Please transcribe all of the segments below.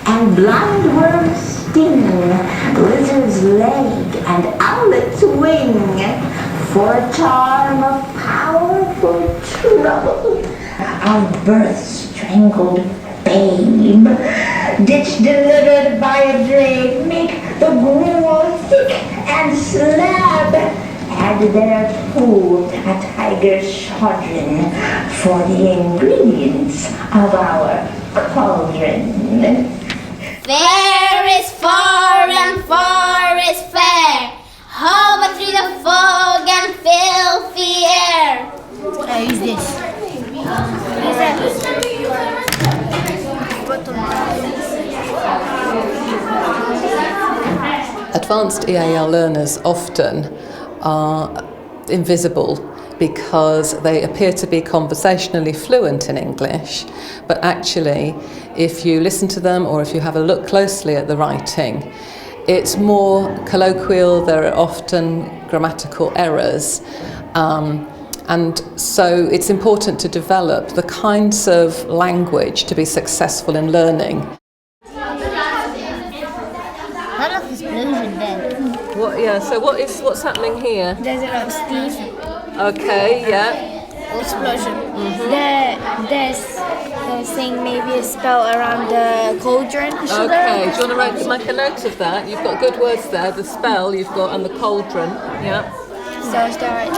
and blindworms sting, lizard's leg and owlet's wing, for a charm of powerful trouble. Our birth strangled babe, ditch delivered by a drain, make the gruel thick and slab. Add thereto a tiger's chaudron for the ingredients of our cauldron. Fair is far and far is fair, hover through the fog and filthy air. Who's this? Advanced EAL learners often are invisible because they appear to be conversationally fluent in English, but actually if you listen to them or if you have a look closely at the writing, it's more colloquial. There are often grammatical errors, and so it's important to develop the kinds of language to be successful in learning. That looks explosion there. So what's happening here? There's a lot of steam. Okay, yeah. Explosion. They're saying maybe a spell around the cauldron. Okay, do you want to make a note of that? You've got good words there, the spell you've got and the cauldron, yeah. So start.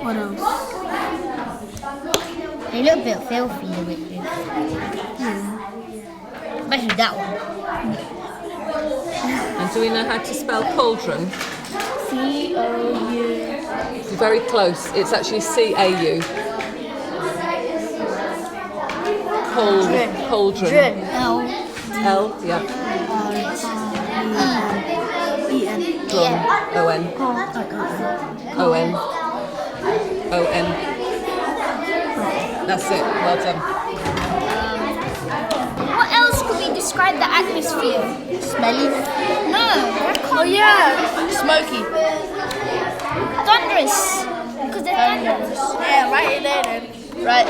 What else? They look a bit filthy, the witches. Especially that one. And do we know how to spell cauldron? C-O-U. You're very close. It's actually C-A-U. Cauldron. L. L, yeah. E-N. Drum. O-N. O-N. O-N. That's it. Well done. What else could we describe the atmosphere? Smelly. No. Oh yeah. Smoky. Thunderous. Because they're thunderous. Yeah, right in there then. Right.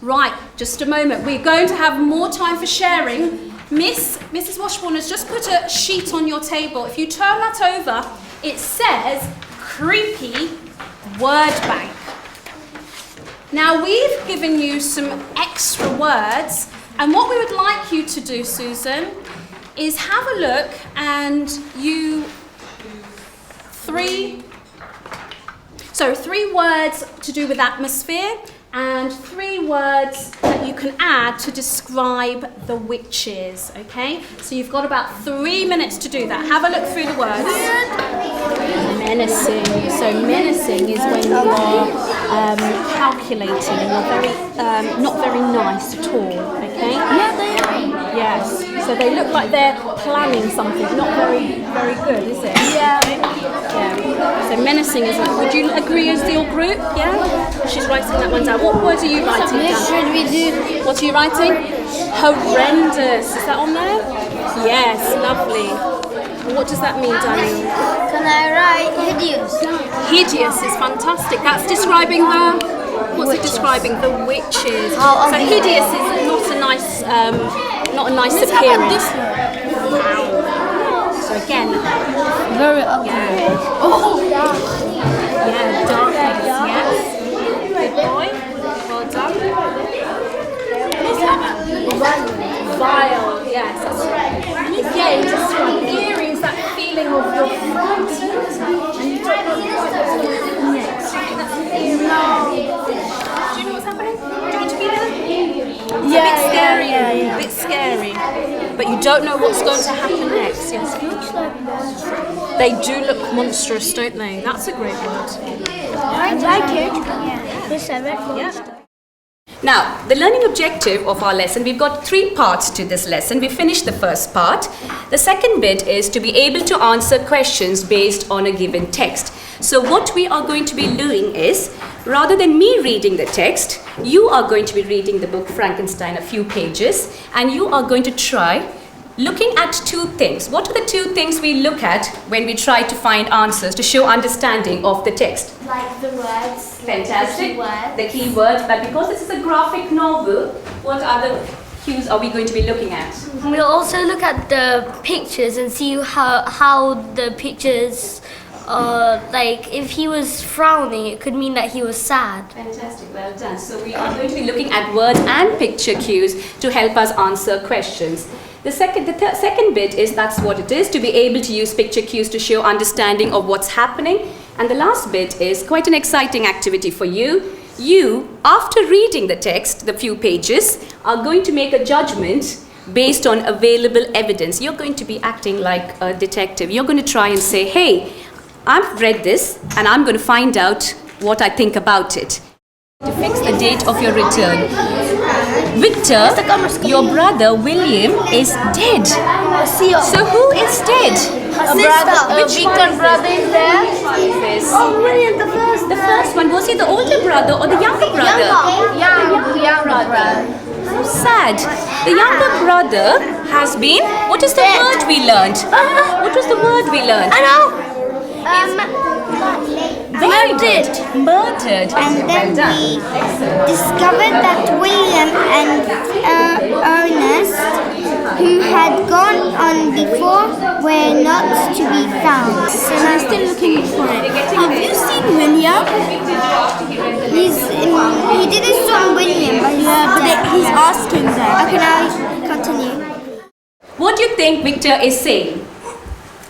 Right, just a moment. We're going to have more time for sharing. Mrs. Washburn has just put a sheet on your table. If you turn that over, it says Creepy Word Bank. Now we've given you some extra words, and what we would like you to do, Susan, is have a look and three words to do with atmosphere, and 3 words that you can add to describe the witches, okay? So you've got about 3 minutes to do that. Have a look through the words. Menacing. So menacing is when you are calculating and you're very, not very nice at all, okay? Yeah, they are. Yes. So they look like they're planning something. Not very, very good, is it? Yeah. Yeah. So menacing is. Would you agree as your group? Yeah. She's writing that one down. What word are you writing down? What should we do? What are you writing? Horrendous. Is that on there? Yes. Lovely. What does that mean, Daniel? Can I write hideous? Hideous is fantastic. That's describing the. What's it describing? The witches. How So ugly hideous they is not a nice Let's have appearance. this one. Wow. So again, Very ugly. yeah. Oh, yeah, darkness. Yes. Good boy. Well done. Vile. Yes, that's right. And again, just hearing that feeling of you're frightened and you don't know what's next. Do you know what's happening? Do you want to be there? It's a bit scary. A bit scary. But you don't know what's going to happen next. Yes. They do look monstrous, don't they? That's a great word. I like it. Yeah. Now, the learning objective of our lesson, we've got 3 parts to this lesson. We finished the first part. The second bit is to be able to answer questions based on a given text. So what we are going to be doing is, rather than me reading the text, you are going to be reading the book Frankenstein, a few pages, and you are going to try looking at two things. What are the two things we look at when we try to find answers to show understanding of the text? Like the words. Fantastic. The The keywords. But because this is a graphic novel, what other cues are we going to be looking at? We'll also look at the pictures and see how the pictures like if he was frowning, it could mean that he was sad. Fantastic, well done. So we are going to be looking at words and picture cues to help us answer questions. The second bit is that's what it is, to be able to use picture cues to show understanding of what's happening. And the last bit is quite an exciting activity for you. You, after reading the text, the few pages, are going to make a judgment based on available evidence. You're going to be acting like a detective. You're going to try and say, hey, I've read this and I'm going to find out what I think about it. To fix the date of your return. Victor, your brother William is dead. So who is dead? Victor's brother is there. Oh, William, the first. The first one. Was he the older brother or the younger brother? Younger brother. How sad. The younger brother has been. What is the word we learned? What was the word we learned? I know. Murdered. Murdered. And then we discovered that William and Ernest, who had gone on before, were not to be found. So I'm still looking for it. Have you seen William? He didn't saw William, but he's asking them. Okay, now continue. What do you think Victor is saying?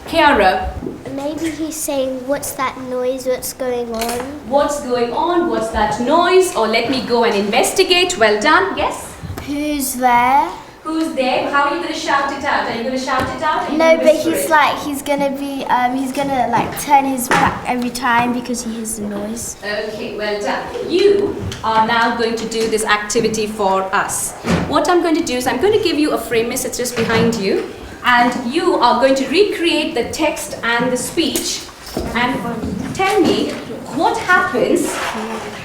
Kiara. Maybe he's saying, what's that noise, what's going on? What's going on? What's that noise? Or let me go and investigate. Well done. Yes? Who's there? Who's there? How are you going to shout it out? Are you going to shout it out? No, but he's gonna like turn his back every time because he hears the noise. Okay, well done. You are now going to do this activity for us. What I'm going to do is I'm going to give you a frame, miss, it's just behind you. And you are going to recreate the text and the speech and tell me what happens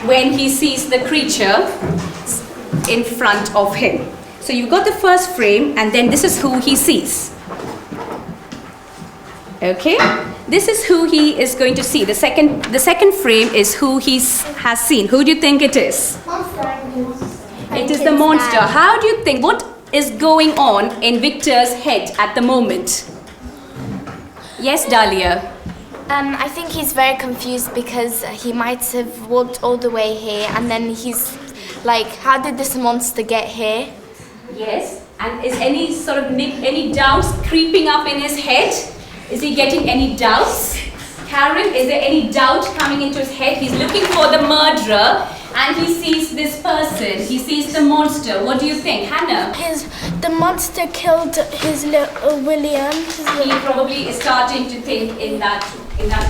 when he sees the creature in front of him. So you've got the first frame and then this is who he sees. Okay? This is who he is going to see. The second frame is who he has seen. Who do you think it is? It is the monster. How do you think? What is going on in Victor's head at the moment? Yes, Dahlia. I think he's very confused because he might have walked all the way here and then he's like, how did this monster get here? Yes. And is any sort of any doubts creeping up in his head? Is he getting any doubts? Karen, is there any doubt coming into his head? He's looking for the murderer and he sees this person. He sees the monster. What do you think, Hannah? The monster killed his little William. He probably is starting to think in that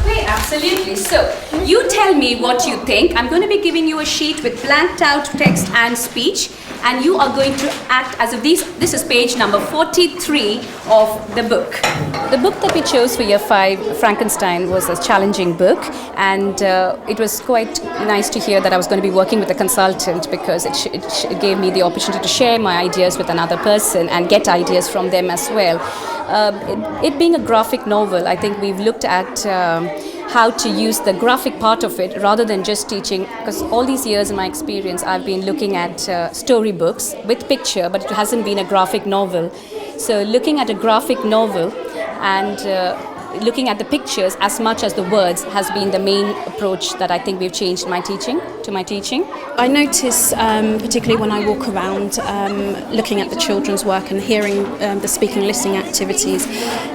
way. Absolutely. So you tell me what you think. I'm going to be giving you a sheet with blanked out text and speech, and you are going to act as if this is page number 43 of the book. The book that we chose for year 5, Frankenstein, was a challenging book, and it was quite nice to hear that I was going to be working with a consultant because it gave me the opportunity to share my ideas with another person and get ideas from them as well. It being a graphic novel, I think we've looked at how to use the graphic part of it rather than just teaching, because all these years in my experience I've been looking at storybooks with picture, but it hasn't been a graphic novel. So looking at a graphic novel and looking at the pictures as much as the words has been the main approach that I think we've changed to my teaching. I notice, particularly when I walk around looking at the children's work and hearing the speaking listening activities,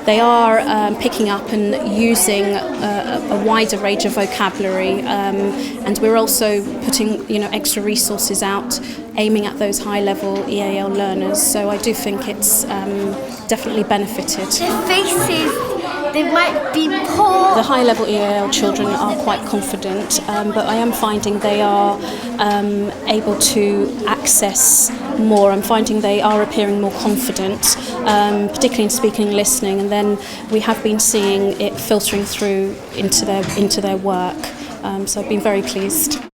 they are picking up and using a wider range of vocabulary, and we're also putting extra resources out aiming at those high-level EAL learners. So I do think it's definitely benefited. Their faces, they might be poor. The high-level EAL children are quite confident, but I am finding they are able to access more. I'm finding they are appearing more confident, particularly in speaking and listening, and then we have been seeing it filtering through into their work. So I've been very pleased.